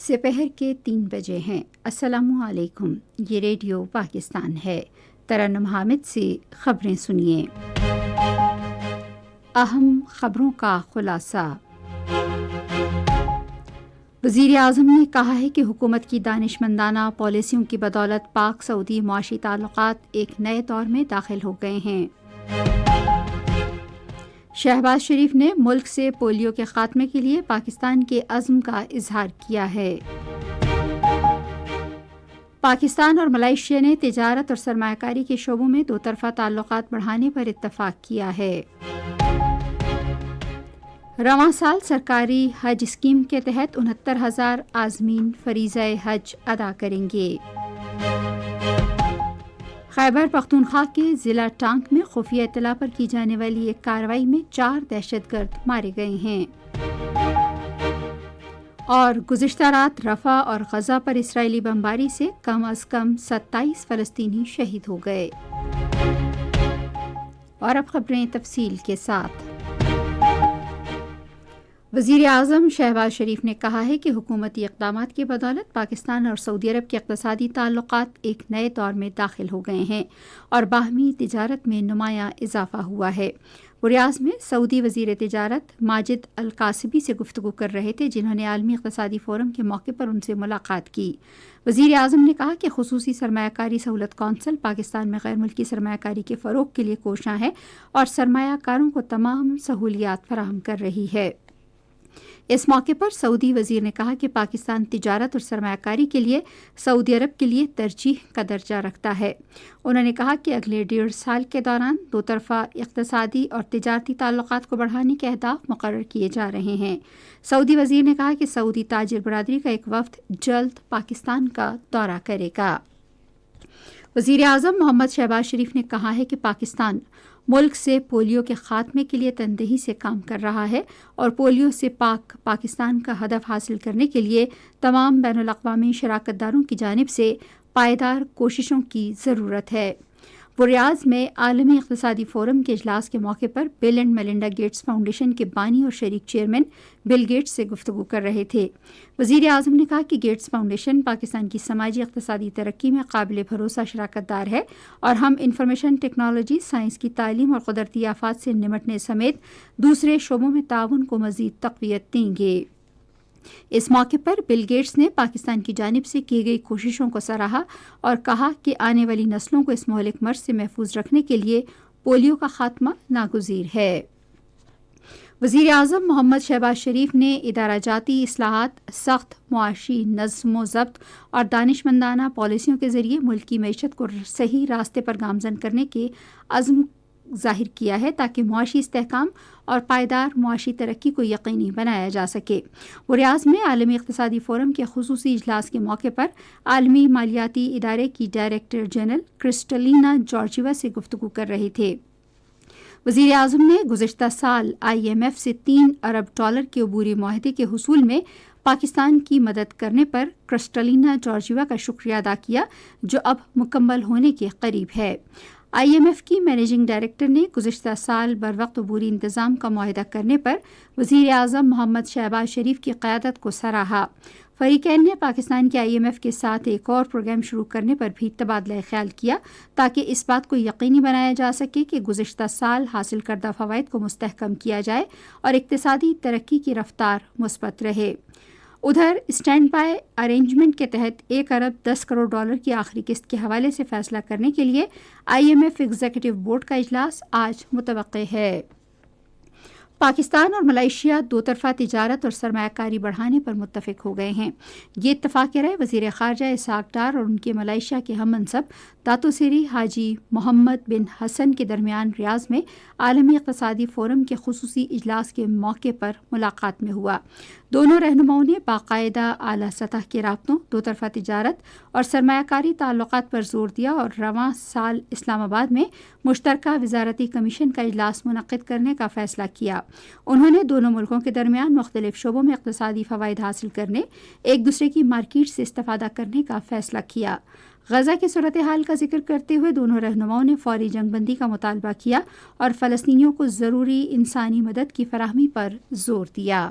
سپہر کے 3 بجے ہیں۔ السلام علیکم، یہ ریڈیو پاکستان ہے۔ ترنم حامد سے خبریں سنیے۔ اہم خبروں کا خلاصہ۔ وزیر اعظم نے کہا ہے کہ حکومت کی دانشمندانہ پالیسیوں کی بدولت پاک سعودی معاشی تعلقات ایک نئے دور میں داخل ہو گئے ہیں۔ شہباز شریف نے ملک سے پولیو کے خاتمے کے لیے پاکستان کے عزم کا اظہار کیا ہے۔ پاکستان اور ملائیشیا نے تجارت اور سرمایہ کاری کے شعبوں میں دو طرفہ تعلقات بڑھانے پر اتفاق کیا ہے۔ رواں سال سرکاری حج اسکیم کے تحت 69,000 عازمین فریضہ حج ادا کریں گے۔ خیبر پختونخوا کے ضلع ٹانک میں خفیہ اطلاع پر کی جانے والی ایک کارروائی میں 4 دہشت گرد مارے گئے ہیں۔ اور گزشتہ رات رفح اور غزہ پر اسرائیلی بمباری سے کم از کم 27 فلسطینی شہید ہو گئے۔ اور اب خبریں تفصیل کے ساتھ۔ وزیر اعظم شہباز شریف نے کہا ہے کہ حکومتی اقدامات کی بدولت پاکستان اور سعودی عرب کے اقتصادی تعلقات ایک نئے دور میں داخل ہو گئے ہیں اور باہمی تجارت میں نمایاں اضافہ ہوا ہے۔ وہ ریاض میں سعودی وزیر تجارت ماجد القاسبی سے گفتگو کر رہے تھے، جنہوں نے عالمی اقتصادی فورم کے موقع پر ان سے ملاقات کی۔ وزیر اعظم نے کہا کہ خصوصی سرمایہ کاری سہولت کونسل پاکستان میں غیر ملکی سرمایہ کاری کے فروغ کے لیے کوشاں ہے اور سرمایہ کاروں کو تمام سہولیات فراہم کر رہی ہے۔ اس موقع پر سعودی وزیر نے کہا کہ پاکستان تجارت اور سرمایہ کاری کے لیے سعودی عرب کے لیے ترجیح کا درجہ رکھتا ہے۔ انہوں نے کہا کہ اگلے 1.5 سال کے دوران دو طرفہ اقتصادی اور تجارتی تعلقات کو بڑھانے کے اہداف مقرر کیے جا رہے ہیں۔ سعودی وزیر نے کہا کہ سعودی تاجر برادری کا ایک وفد جلد پاکستان کا دورہ کرے گا۔ وزیر اعظم محمد شہباز شریف نے کہا ہے کہ پاکستان ملک سے پولیو کے خاتمے کے لیے تندہی سے کام کر رہا ہے اور پولیو سے پاک پاکستان کا ہدف حاصل کرنے کے لیے تمام بین الاقوامی شراکت داروں کی جانب سے پائیدار کوششوں کی ضرورت ہے۔ وہ ریاض میں عالمی اقتصادی فورم کے اجلاس کے موقع پر بل اینڈ میلنڈا گیٹس فاؤنڈیشن کے بانی اور شریک چیئرمین بل گیٹس سے گفتگو کر رہے تھے۔ وزیر اعظم نے کہا کہ گیٹس فاؤنڈیشن پاکستان کی سماجی اقتصادی ترقی میں قابل بھروسہ شراکت دار ہے اور ہم انفارمیشن ٹیکنالوجی، سائنس کی تعلیم اور قدرتی آفات سے نمٹنے سمیت دوسرے شعبوں میں تعاون کو مزید تقویت دیں گے۔ اس موقع پر بل گیٹس نے پاکستان کی جانب سے کی گئی کوششوں کو سراہا اور کہا کہ آنے والی نسلوں کو اس مہلک مرض سے محفوظ رکھنے کے لیے پولیو کا خاتمہ ناگزیر ہے۔ وزیر اعظم محمد شہباز شریف نے ادارہ جاتی اصلاحات، سخت معاشی نظم و ضبط اور دانشمندانہ پالیسیوں کے ذریعے ملک کی معیشت کو صحیح راستے پر گامزن کرنے کے عزم ظاہر کیا ہے تاکہ معاشی استحکام اور پائیدار معاشی ترقی کو یقینی بنایا جا سکے۔ وہ ریاض میں عالمی اقتصادی فورم کے خصوصی اجلاس کے موقع پر عالمی مالیاتی ادارے کی ڈائریکٹر جنرل کرسٹلینا جارجیوا سے گفتگو کر رہے تھے۔ وزیر اعظم نے گزشتہ سال IMF سے $3 ارب کے عبوری معاہدے کے حصول میں پاکستان کی مدد کرنے پر کرسٹلینا جارجیوا کا شکریہ ادا کیا، جو اب مکمل ہونے کے قریب ہے۔ IMF کی مینیجنگ ڈائریکٹر نے گزشتہ سال بروقت عبوری انتظام کا معاہدہ کرنے پر وزیر اعظم محمد شہباز شریف کی قیادت کو سراہا۔ فریقین نے پاکستان کے IMF کے ساتھ ایک اور پروگرام شروع کرنے پر بھی تبادلہ خیال کیا تاکہ اس بات کو یقینی بنایا جا سکے کہ گزشتہ سال حاصل کردہ فوائد کو مستحکم کیا جائے اور اقتصادی ترقی کی رفتار مثبت رہے۔ ادھر اسٹینڈ بائی ارینجمنٹ کے تحت $1 ارب 10 کروڑ کی آخری قسط کے حوالے سے فیصلہ کرنے کے لیے IMF ایگزیکٹو بورڈ کا اجلاس آج متوقع ہے۔ پاکستان اور ملائیشیا دو طرفہ تجارت اور سرمایہ کاری بڑھانے پر متفق ہو گئے ہیں۔ یہ اتفاق رائے وزیر خارجہ اسحاق ڈار اور ان کے ملائیشیا کے ہم منصب داتو سری حاجی محمد بن حسن کے درمیان ریاض میں عالمی اقتصادی فورم کے خصوصی اجلاس کے موقع پر ملاقات میں ہوا۔ دونوں رہنماؤں نے باقاعدہ اعلیٰ سطح کے رابطوں، دو طرفہ تجارت اور سرمایہ کاری تعلقات پر زور دیا اور رواں سال اسلام آباد میں مشترکہ وزارتی کمیشن کا اجلاس منعقد کرنے کا فیصلہ کیا۔ انہوں نے دونوں ملکوں کے درمیان مختلف شعبوں میں اقتصادی فوائد حاصل کرنے، ایک دوسرے کی مارکیٹ سے استفادہ کرنے کا فیصلہ کیا۔ غزہ کی صورتحال کا ذکر کرتے ہوئے دونوں رہنماؤں نے فوری جنگ بندی کا مطالبہ کیا اور فلسطینیوں کو ضروری انسانی مدد کی فراہمی پر زور دیا۔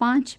5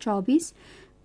24,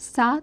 7